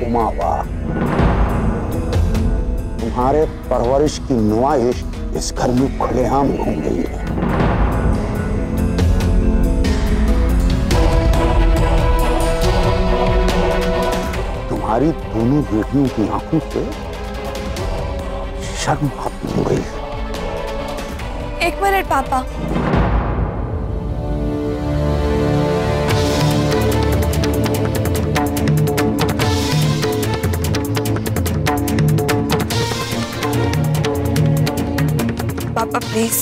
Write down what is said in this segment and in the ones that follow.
घुमावा। तुम्हारे परवरिश की नुमाइश इस घर में खुलेआम घूम रही है। तुम्हारी दोनों बेटियों की आंखों से शर्म खत्म हो गई। एक मिनट पापा। पापा प्लीज,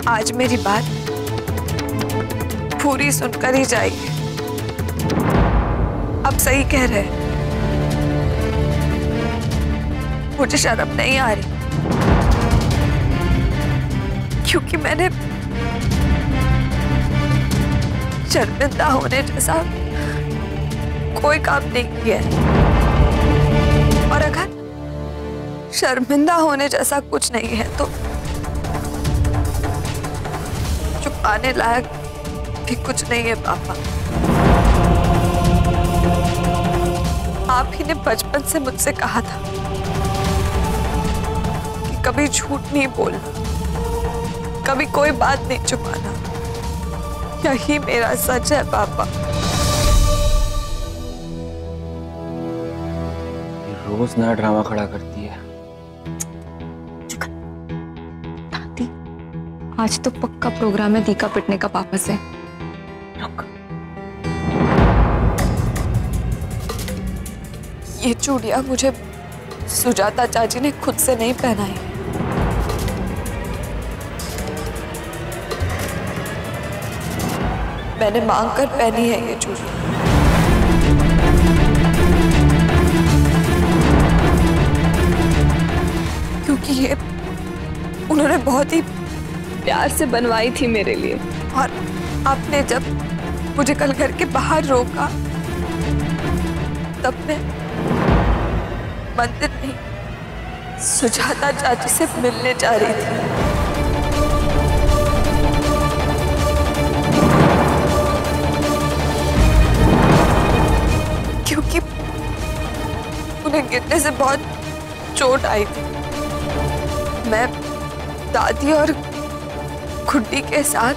आज मेरी बात पूरी सुनकर ही जाइए। आप सही कह रहे हैं, मुझे शर्म नहीं आ रही क्योंकि मैंने शर्मिंदा होने जैसा कोई काम नहीं किया है। और अगर शर्मिंदा होने जैसा कुछ नहीं है तो छुपाने लायक भी कुछ नहीं है पापा। आप ही ने बचपन से मुझसे कहा था कि कभी झूठ नहीं बोलना, कभी कोई बात नहीं छुपाना। यही मेरा सच है पापा। रोज नया ड्रामा खड़ा करती है। दादी, आज तो पक्का प्रोग्राम है दीका पिटने का पापा से। ये चूड़ियां मुझे सुजाता चाची ने खुद से नहीं पहनाई। मैंने मांग कर पहनी है ये चूड़ी। क्योंकि ये उन्होंने बहुत ही प्यार से बनवाई थी मेरे लिए। और आपने जब मुझे कल घर के बाहर रोका तब मैं मंदिर नहीं, सुजाता चाची से मिलने जा रही थी। क्योंकि उन्हें गिरने से बहुत चोट आई थी। मैं दादी और खुड्डी के साथ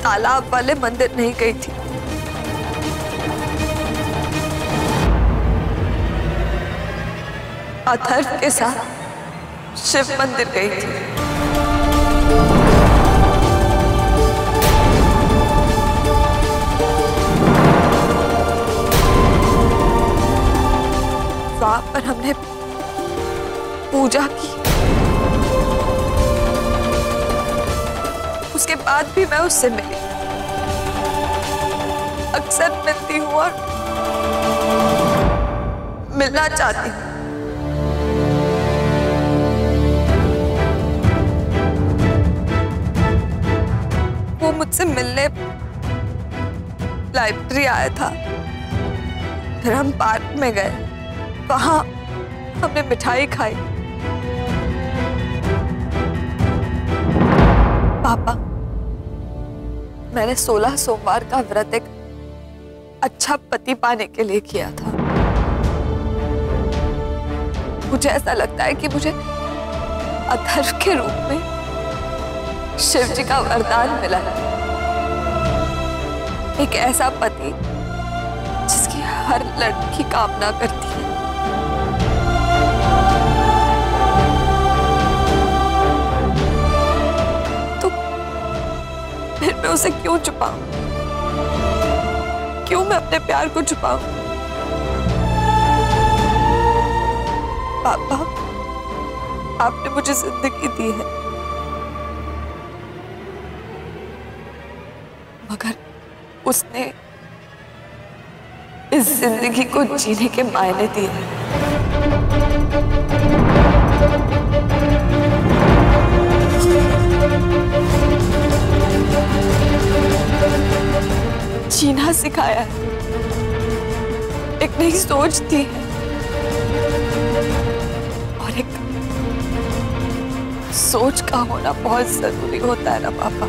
तालाब वाले मंदिर नहीं गई थी। अथर्व के साथ शिव मंदिर गई थी। वहां पर हमने पूजा की। उसके बाद भी मैं उससे मिली, अक्सर मिलती हूँ और मिलना चाहती हूँ। वो मुझसे मिलने लाइब्रेरी आया था, फिर हम पार्क में गए, वहां हमने मिठाई खाई। पापा, मैंने 16 सोमवार का व्रत एक अच्छा पति पाने के लिए किया था। मुझे ऐसा लगता है कि मुझे अथर्व के रूप में शिव जी का वरदान मिला है। एक ऐसा पति जिसकी हर लड़की कामना करती है। तो फिर मैं उसे क्यों छुपाऊं? क्यों मैं अपने प्यार को छुपाऊं? पापा, आपने मुझे जिंदगी दी है, मगर उसने इस जिंदगी को जीने के मायने दिए हैं। जीना सिखाया है, एक नई सोच दी है और एक सोच का होना बहुत जरूरी होता है ना पापा।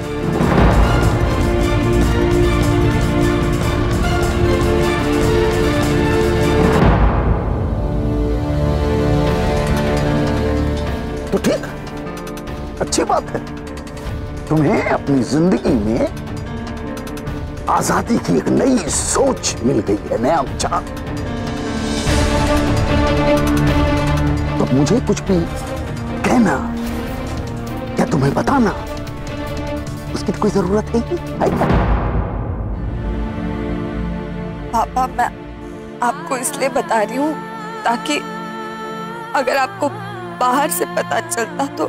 तो ठीक, अच्छी बात है। तुम्हें अपनी जिंदगी में आजादी की एक नई सोच मिल गई है, नया विचार। तो मुझे कुछ भी कहना या तुम्हें बताना उसकी तो कोई जरूरत है ही नहीं। पापा, मैं आपको इसलिए बता रही हूँ ताकि अगर आपको बाहर से पता चलता तो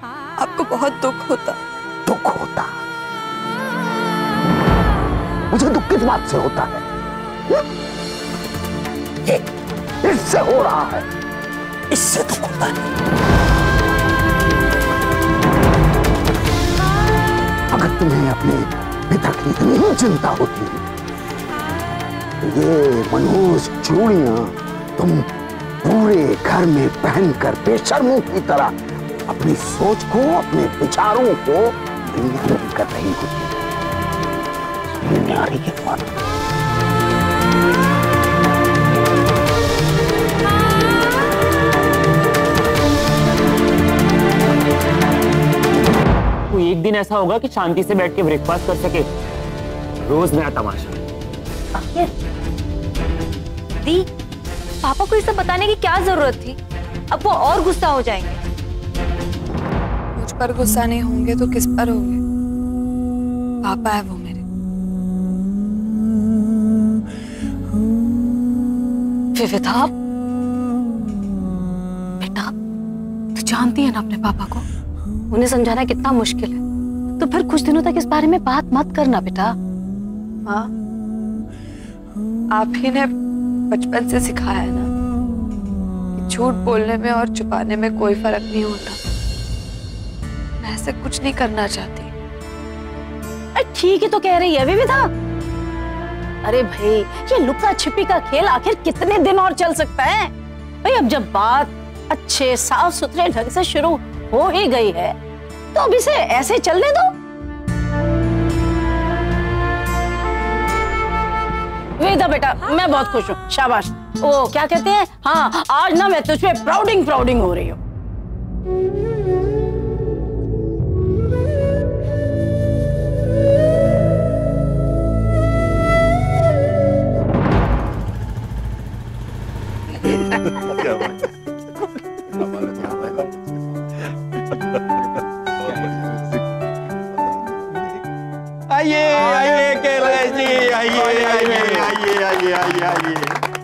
आपको बहुत दुख होता। दुख होता? मुझे दुख किस बात से होता है? ये इससे हो रहा है, इससे दुख होता है। अगर तुम्हें अपने पिता की इतनी चिंता होती तो ये मनोज चूड़ियां तुम पूरे घर में पहनकर बेशर्मों की तरह अपनी सोच को, अपने विचारों को बयान कर रही होती। आ रही है बात। कोई एक दिन ऐसा होगा कि शांति से बैठ के ब्रेकफास्ट कर सके। रोज नया तमाशा। दी, पापा को इसे बताने की क्या जरूरत थी? अब वो और गुस्सा हो जाएंगे। मुझ पर गुस्सा नहीं होंगे तो किस पर होंगे? पापा है वो मेरे। विविधा, बेटा तू जानती है ना अपने पापा को, उन्हें समझाना कितना मुश्किल है। तो फिर कुछ दिनों तक इस बारे में बात मत करना बेटा। माँ, आप ही ने बचपन से सिखाया है ना कि झूठ बोलने में और छुपाने में कोई फर्क नहीं होता। मैं ऐसे कुछ नहीं करना चाहती। ठीक ही तो कह रही है विविधा। अरे भाई, ये लुका छिपी का खेल आखिर कितने दिन और चल सकता है? भाई अब जब बात अच्छे साफ सुथरे ढंग से शुरू हो ही गई है तो अब इसे ऐसे चलने दो। वेदा बेटा, मैं बहुत खुश हूँ, शाबाश। वो क्या कहते हैं, हाँ आज ना मैं तुझ पे प्राउडिंग हो रही हूँ। आइए कैलाश जी, आइए।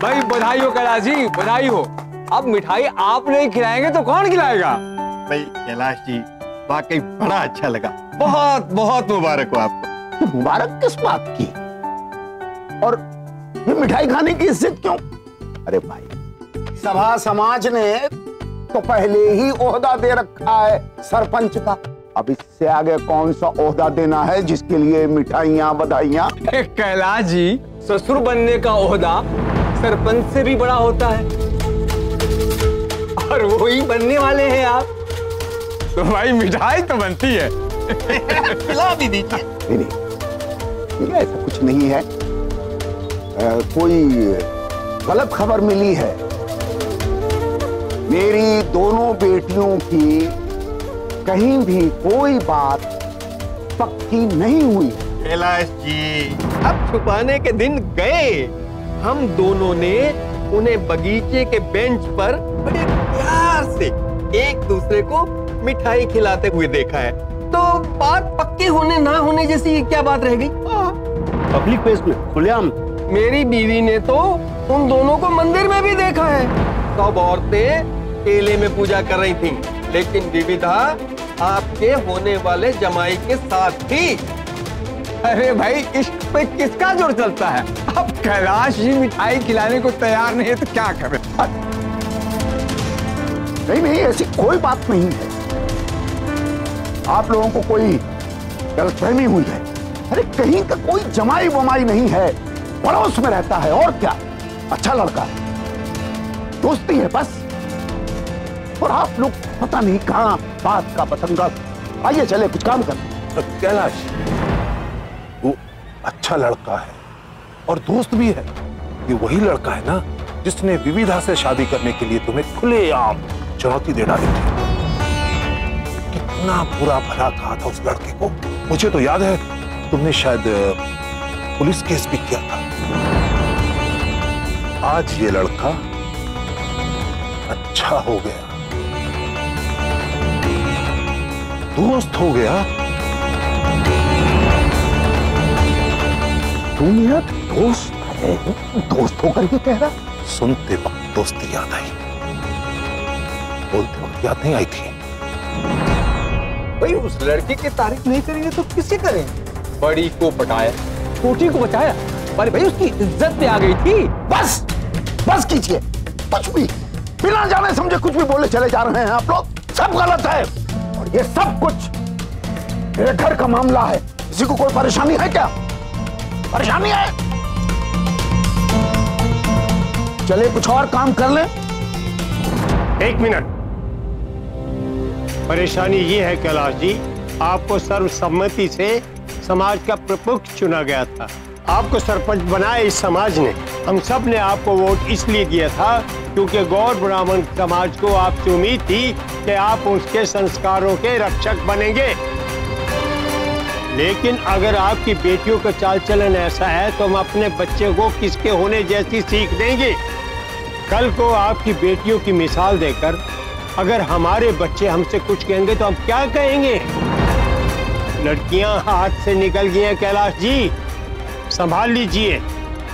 भाई बधाई हो कैलाश जी, बधाई हो। अब मिठाई आप नहीं खिलाएंगे तो कौन खिलाएगा? भाई कैलाश जी, वाकई बड़ा अच्छा लगा। बहुत बहुत मुबारक हो आपको। मुबारक किस बात की? और ये मिठाई खाने की इज्जत क्यों? अरे भाई, सभा समाज ने तो पहले ही ओहदा दे रखा है सरपंच का। अब इससे आगे कौन सा ओहदा देना है जिसके लिए मिठाइयाँ बधाइयाँ? कैलाश जी, ससुर बनने का ओहदा सरपंच से भी बड़ा होता है और वही बनने वाले हैं आप। तो भाई मिठाई तो बनती है। खिला भी दीजिए। नहीं, ऐसा कुछ नहीं है। कोई गलत खबर मिली है। मेरी दोनों बेटियों की कहीं भी कोई बात पक्की नहीं हुई। कैलाश जी, अब छुपाने के दिन गए। हम दोनों ने उन्हें बगीचे के बेंच पर बड़े प्यार से एक दूसरे को मिठाई खिलाते हुए देखा है। तो बात पक्की होने ना होने जैसी क्या बात रह गई? पब्लिक प्लेस में खुलेआम। मेरी बीवी ने तो उन दोनों को मंदिर में भी देखा है। सब औरतें केले में पूजा कर रही थीं, लेकिन विविधा आपके होने वाले जमाई के साथ थी। अरे भाई, इश्क पे किसका जोर चलता है? अब कैलाश जी मिठाई खिलाने को तैयार नहीं है तो क्या करें? नहीं, ऐसी कोई बात नहीं है। आप लोगों को कोई गलतफहमी हुई है। अरे कहीं का कोई जमाई वमाई नहीं है, पड़ोस में रहता है और क्या। अच्छा लड़का है, दोस्ती है बस। और आप लोग पता नहीं कहां बात का पतंगा। आइए चले कुछ काम कर। कैलाश, वो अच्छा लड़का है और दोस्त भी है। ये वही लड़का है ना जिसने विविधा से शादी करने के लिए तुम्हें खुलेआम चुनौती दे डाली थी। कितना बुरा भला कहा था उस लड़के को। मुझे तो याद है तुमने शायद पुलिस केस भी किया था। आज ये लड़का अच्छा हो गया, दोस्त हो गया। तू मेरा दोस्त है, दोस्त होकर के कह रहा? सुनते वक्त दोस्ती याद आई, बोलते वक्त याद नहीं आई थी। भाई उस लड़के की तारीफ नहीं करेंगे तो किसे करेंगे? बड़ी को पटाया, छोटी को बचाया। अरे भाई उसकी इज्जत पे आ गई थी। बस बस कीजिए, कुछ भी बिना जाने समझे कुछ भी बोले चले जा रहे हैं आप लोग। सब गलत है और ये सब कुछ मेरे घर का मामला है। किसी को कोई परेशानी है क्या? परेशानी है? चले कुछ और काम कर ले। एक मिनट, परेशानी ये है कैलाश जी, आपको सर्वसम्मति से समाज का प्रमुख चुना गया था। आपको सरपंच बनाया इस समाज ने। हम सब ने आपको वोट इसलिए दिया था क्योंकि गौर ब्राह्मण समाज को आपसे उम्मीद थी कि आप उसके संस्कारों के रक्षक बनेंगे। लेकिन अगर आपकी बेटियों का चाल चलन ऐसा है तो हम अपने बच्चे को किसके होने जैसी सीख देंगे। कल को आपकी बेटियों की मिसाल देकर अगर हमारे बच्चे हमसे कुछ कहेंगे तो हम क्या कहेंगे? लड़कियां हाथ से निकल गई हैं कैलाश जी, संभाल लीजिए।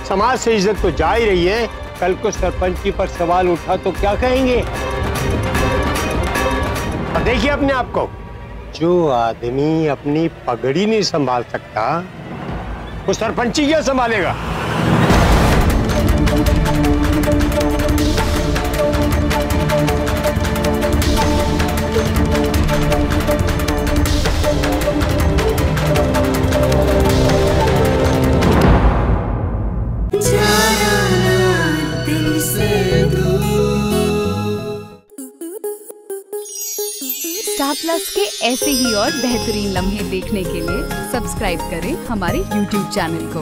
समाज से इज्जत तो जा ही रही है, कल को सरपंच जी पर सवाल उठा तो क्या कहेंगे? और देखिए अपने आप को, जो आदमी अपनी पगड़ी नहीं संभाल सकता वो सरपंची क्या संभालेगा? स्टार प्लस के ऐसे ही और बेहतरीन लम्हे देखने के लिए सब्सक्राइब करें हमारे YouTube चैनल को।